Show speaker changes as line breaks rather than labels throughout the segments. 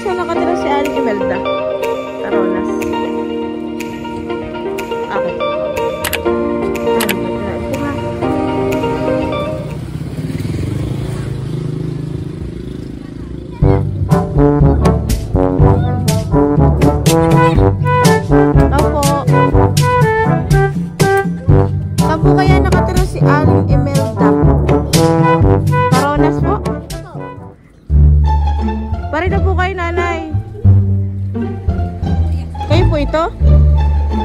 saan nakatira si Aling Imelda? Taronas. Okay. Saan po kaya nakatira si Aling Imelda? Taronas po? Parito po kayo, nanay. Kayo po ito?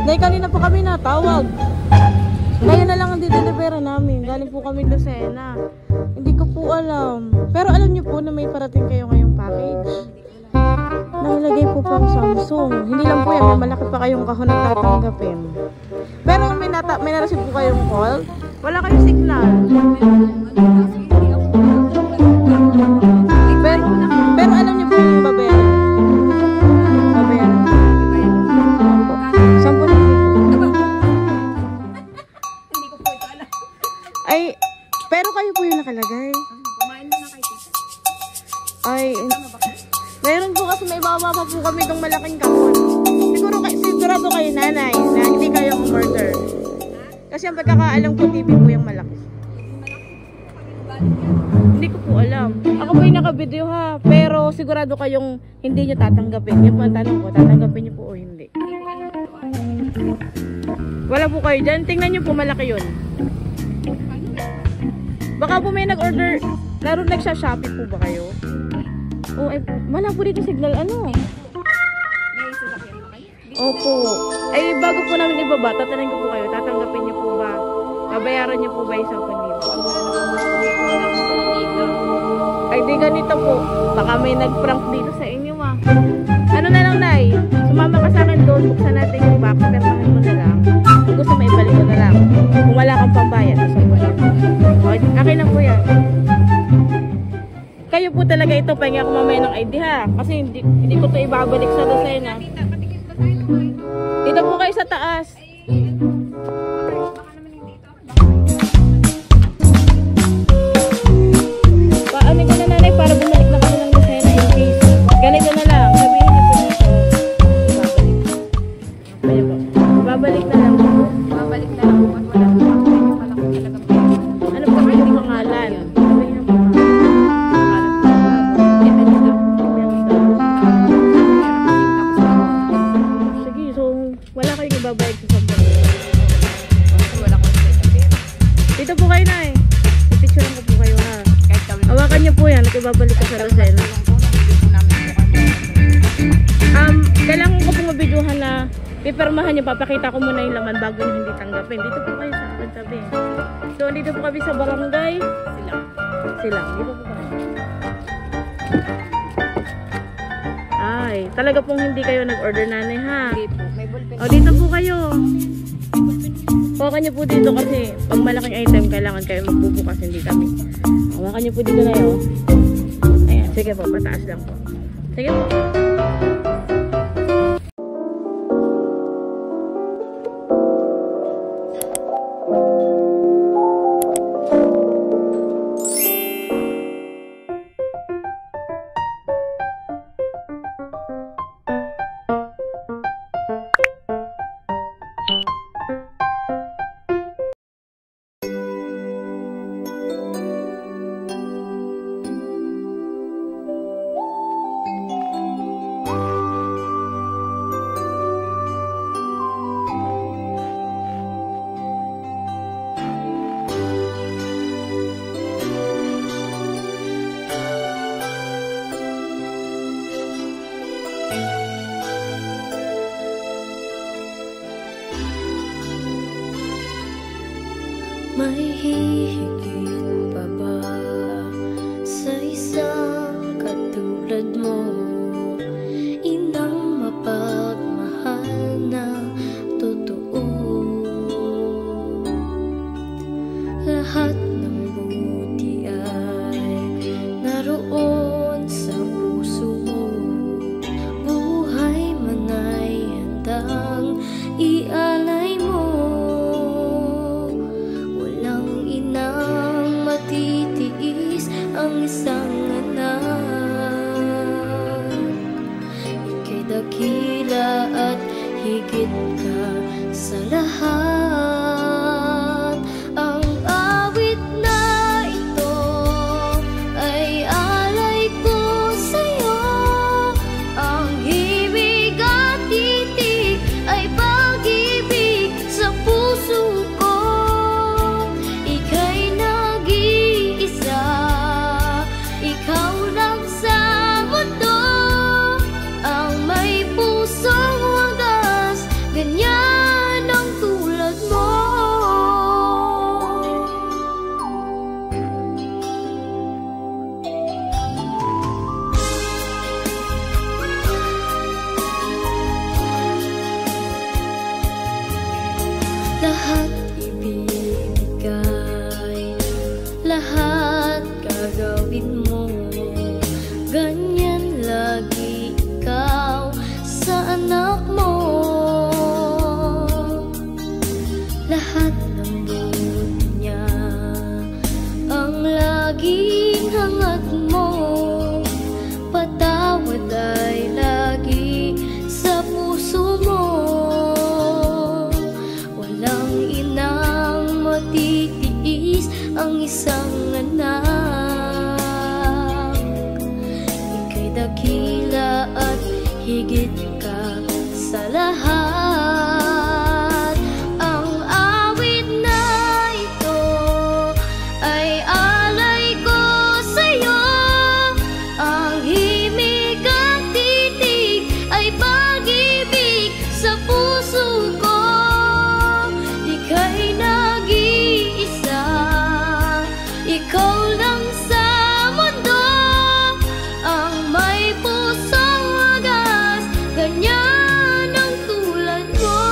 Nay, kanina po kami natawag. Kaya na lang ang didelibera namin. Galing po kami Lucena. Hindi ko po alam. Pero alam niyo po na may parating kayo ngayong package. Nakalagay po pang Samsung. Hindi lang po yan. May malaki pa kayong kahon na tatanggapin. Pero may narasin po kayong call. Wala kayong signal. Pero alam niyo po yung babayaran. Babayaran. Saan po na po?
Hindi ko po ito alam.
Ay, pero kayo po yung nakalagay.
Kumain mo na kay tita.
Ay, meron po kasi may bababa po kami itong malaking kahon. Sigurado kayo, nanay, na hindi kayo umorder. Kasi ang pagkakaalam ko, TV po yung malaki. Hindi ko po alam. Ako po yung naka-video ha. Pero sigurado kayong hindi nyo tatanggapin. Yan po ang tanong ko. Tatanggapin nyo po o hindi? Wala po kayo dyan. Tingnan nyo po, malaki yun. Baka po may nag-order. Laro nagsha-shopee po ba kayo? Oh, ay, wala po dito signal. Ano?
May sasakyan ba kayo?
Opo. Ay, bago po namin ibaba, tatanungin ko po kayo. Tatanggapin nyo po ba? Babayaran nyo po ba yung 10,000? Ay, di ganito po. Baka may nag-prank dito sa inyo, ah. Ano na lang, Nay? Sumama ka sa akin doon. Buksan natin yung box. Permahan mo na lang. Kung gusto mo, ibalik ko na lang. Kung wala kang pambayad, gusto mo na. Okay, akin lang po yan. Kayo po talaga ito. Pahinga ko mamaya ng ID, ha? Kasi hindi ko ito ibabalik sa Lucena.
Tita, patikis ba tayo ng kayo?
Dito po kayo sa taas.
Baka naman hindi ito.
Paano ko na, nanay, para bumalik na kami ng Lucena in case. Ganito na lang. Sabihin niyo po dito. Babalik na lang po.
Babalik na lang po at wala po ako medyo malaki talaga po.
Ano po yung pangalan? Sabihin niyo po. Sige, so wala kayong ibabayad sa sabon.
Wala ko sa
Dito po kayo, nay. Picturean ko po kayo, ha.
kahit kami
Hawakan niyo po yan at ibabalik ko sa Lucena. Kailangan ko pong mabidyuhan na pipirmahan niyo, papakita ko muna yung laman bago niyo hindi tanggapin. Dito po kayo sa akin tabi. So, dito po kami sa barangay. Silang. Dito po kami. Ay, talaga pong hindi kayo nag-order, nanay, ha?
Hindi po. May ballpen.
O, dito po kayo. Hawakan niyo po dito kasi pag malaking item, kailangan kayo magbubukas, hindi kami. Hawakan niyo po dito na yun. Ayan, sige po, pataas lang po. Sige po.
lahat. Ang awit na ito ay alay ko sa'yo. Ang himig at titig ay pag-ibig sa puso ko. Ika'y nag-iisa, ikaw lang sa mundo. Ang may pusong wagas, ganyan ang tulad mo. Lahat ibibigay, lahat gagawin mo. Ganyan lagi ikaw sa anak mo. Lahat ng buod niya ang laging hangat mo. Patawad ay lagi sa puso mo. Walang inang matitiis ang isang anak. Ika'y dakila at higit ka sa lahat. Ang awit na ito ay alay ko sa'yo. Ang himig at titig ay pag-ibig sa puso ko. Ika'y nag-iisa, ikaw lang sa mundo. Ang may pusong wagas, ganyan ang tulad mo.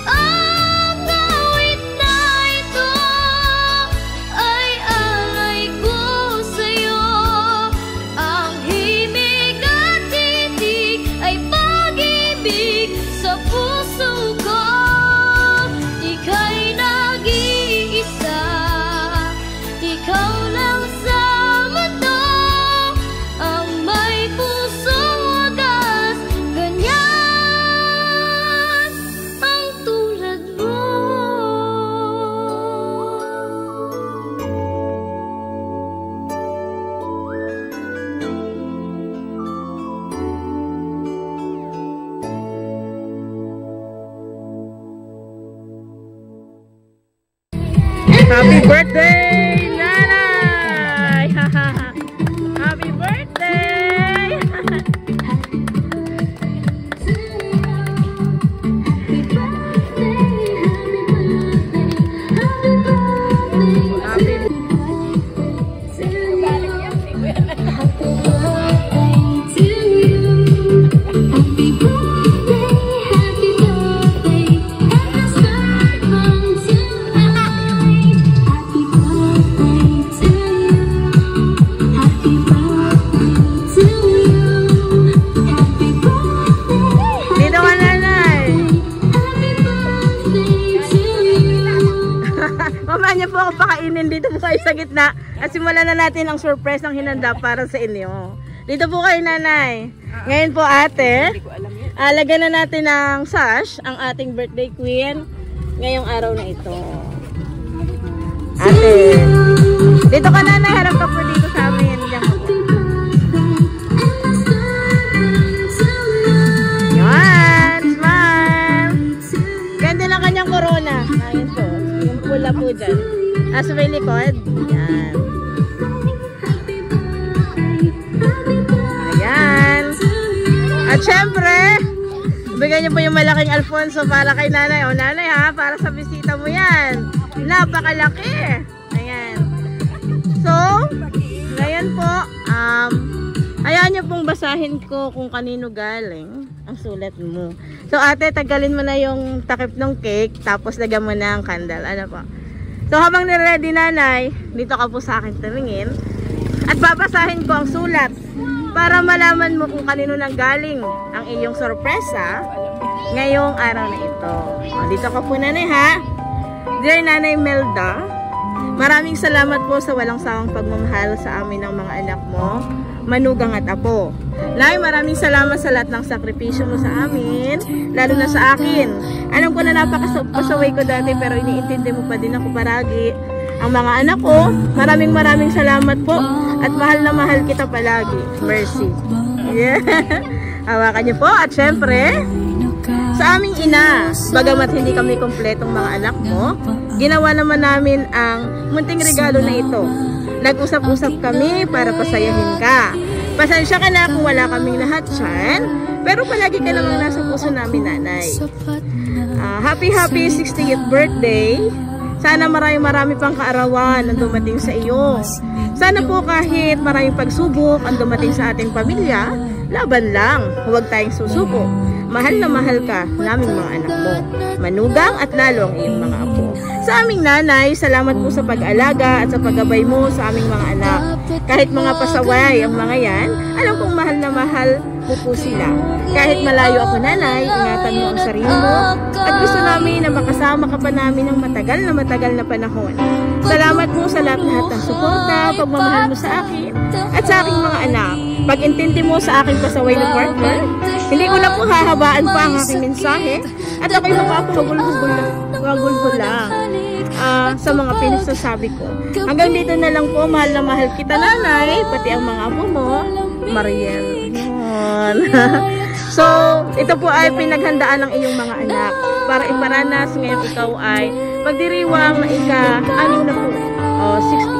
Ang awit na ito ay alay ko sa'yo. Ang himig at titig ay pag-ibig sa puso ko. Ika'y nag-iisa, ikaw lang sa mundo. Ang may pusong wagas, ganyan ang tulad mo.
Happy birthday, Nanay! Happy birthday! Happy Dito ka, Nanay! Mamaya niyo po ako pakainin. Dito po kayo sa gitna. At simulan na natin ang surprise ng hinanda para sa inyo. Dito po kayo, Nanay. Ngayon po, ate, lagyan na natin ng sash ang ating birthday queen ngayong araw na ito. Ate, dito ka, Nanay. Harap ka po dito sa amin. Diyan ka po. Yan, smile. Ganda lang kanyang corona. Ayun po, yung pula po dyan. Sa may likod. Yan. Ayan. At syempre, bigyan niyo po yung malaking Alfonso para kay Nanay. O Nanay ha, para sa bisita mo yan. Napakalaki. Ayan. So, ngayon po, hayaan niyo pong basahin ko kung kanino galing ang sulat mo. So ate, tagalin mo na yung takip ng cake, tapos lagyan mo na ang candle. Ano po? So habang niready, Nanay, dito ka po sa akin tumingin. At babasahin ko ang sulat para malaman mo kung kanino nang galing ang iyong sorpresa ngayong araw na ito. O, dito ka po, Nanay ha. Dear Nanay Melda, Maraming salamat po sa walang sawang pagmamahal sa amin ng mga anak mo, manugang at apo. Nay, maraming salamat sa lahat ng sakripisyo mo sa amin, lalo na sa akin. Alam ko na napakasaway ko dati pero iniintindi mo pa din ako paragi. Ang mga anak ko, maraming salamat po at mahal na mahal kita palagi. Mercy. Yeah. Hawakan niyo po at syempre, sa aming ina, bagamat hindi kami kompletong mga anak mo, ginawa naman namin ang munting regalo na ito. Nag-usap-usap kami para pasayahin ka. Pasensya ka na kung wala kaming lahat dyan, pero palagi ka namang nasa puso namin, nanay. Happy 60th birthday. Sana marami pang kaarawan ang dumating sa iyo. Sana po kahit maraming pagsubok ang dumating sa ating pamilya, laban lang, huwag tayong susuko. Mahal na mahal ka naming mga anak mo, manugang at lalo ang iyong mga apo. Sa aming nanay, salamat po sa pag-alaga at sa paggabay mo sa aming mga anak. Kahit mga pasaway ang mga yan, alam kong mahal na mahal mo po sila. Kahit malayo ako, nanay, ingatan mo ang sarili mo at gusto namin na makasama ka pa namin ng matagal na panahon. Salamat po sa lahat ng suporta, pagmamahal mo sa akin at sa aking mga anak. Pag-intindi mo sa aking pasaway na partner, hindi ko na po hahabaan pa ang aking mensahe at ako'y mapapahagulhugul lang sa mga pinagsasabi ko. Hanggang dito na lang po, mahal na mahal kita, nanay, pati ang mga apo mo, Mariel. So, ito po ay pinaghandaan ng iyong mga anak para iparanas ngayon ikaw ay magdiriwang na ika-anim na po, 60.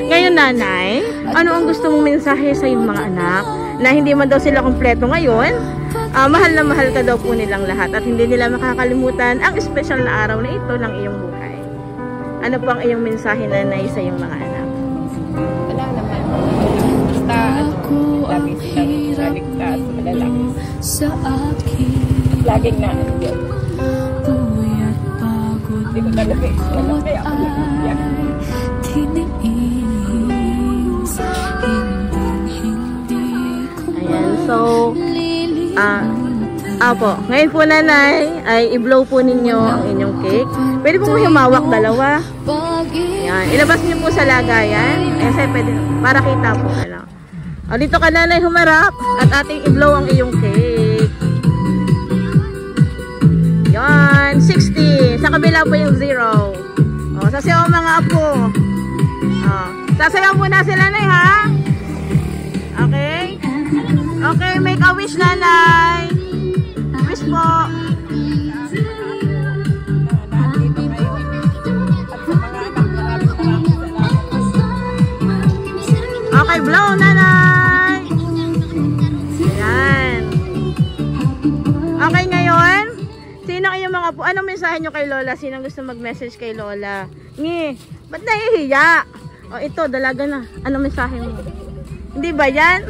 Ngayon, nanay, ano ang gusto mong mensahe sa iyong mga anak na hindi man daw sila kompleto ngayon? Mahal na mahal ka daw po nilang lahat at hindi nila makakalimutan ang espesyal na araw na ito ng iyong buhay. Ano po ang iyong mensahe, nanay, sa iyong mga anak?
Wala naman. Basta, lagi silang naligtas, malalaki. Laging naandiyan. Hindi ko talaga malaki ako nag-iyak.
Ayan, so, apo, ngayon po, nanay, ay i-blow po ninyo ang inyong cake. Pwede po humawak dalawa. Ayan, ilabas niyo po sa lagayan. Ayan, sa'yo pwede, para kita po. Ano. O, dito ka, nanay, humarap at ating i-blow ang iyong cake. Yan, 60. Sa kabila po yung 0. O, sasayaw mga apo. O, sasayaw muna sila, nanay, ha? Okay? Okay, make a wish, nanay. Wish po. Okay, blow, nanay. Ayan. Okay, ngayon, sino ang iyong mga po? Anong mensahe nyo kay Lola? Sino gusto mag-message kay Lola? Ngi, ba't nahihiya? O, ito, dalaga na. Anong mensahe mo? Hindi ba yan?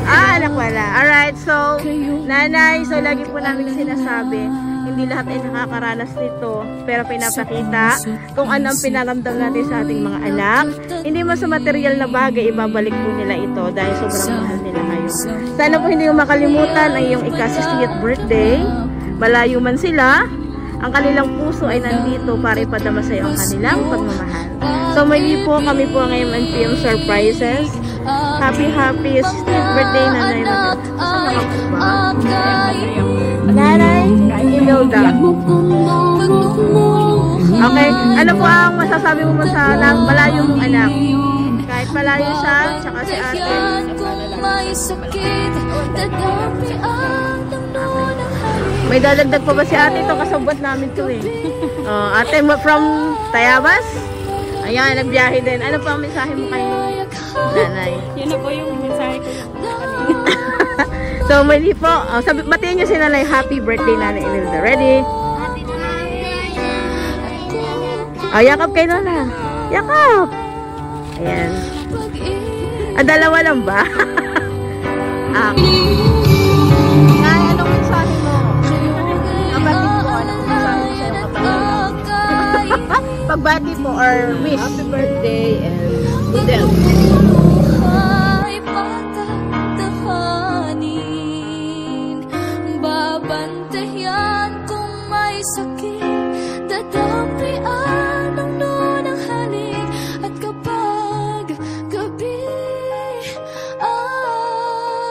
Anak wala. Alright, so, nanay, so lagi po namin sinasabi, hindi lahat ay nakakaranas nito, pero pinapakita kung ano ang pinaramdam natin sa ating mga anak. Hindi mo sa material na bagay, ibabalik po nila ito dahil sobrang mahal nila kayo. Sana po hindi mo makalimutan ang iyong ika-60th birthday. Malayo man sila, ang kanilang puso ay nandito para ipadama sa iyo ang kanilang pagmamahal. So, muli po, kami po ngayon ang PM Surprises. Happy 60th birthday, nanay. Saan ka po ba? Nanay, Imelda. Okay, ano po ang masasabi mo sa malayo mong anak? Kahit malayo siya, tsaka si ate. May dadagdag pa ba si ate? Ito kasabot namin ito eh. Ate mo from Tayabas? Ayan, nagbiyahe din. Ano pa ang mensahe mo kay nanay?
Yun na po yung mensahe ko.
So, mali po. Batiin nyo si nanay. Happy birthday, nanay Imelda. Ready? Yakap kay Lola. Yakap! Ayan. Dalawa lang ba? Nay, anong mensahe mo? Kapatid ko, anong mensahe mo sa'yo kapatid? Pagbati po or wish.
Happy birthday and good health.
Babantayan kung may sakit, dadampian ang noon ang halik.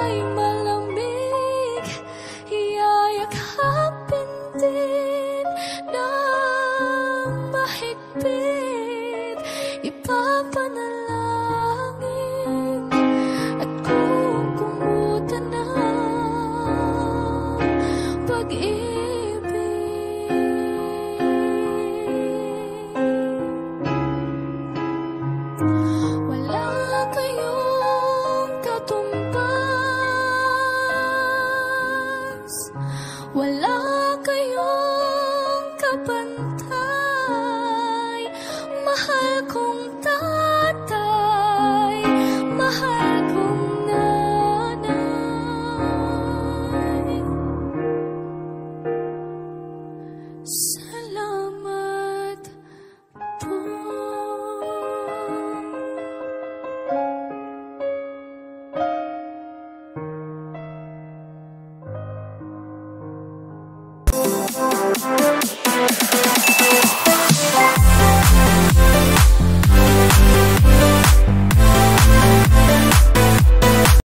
ay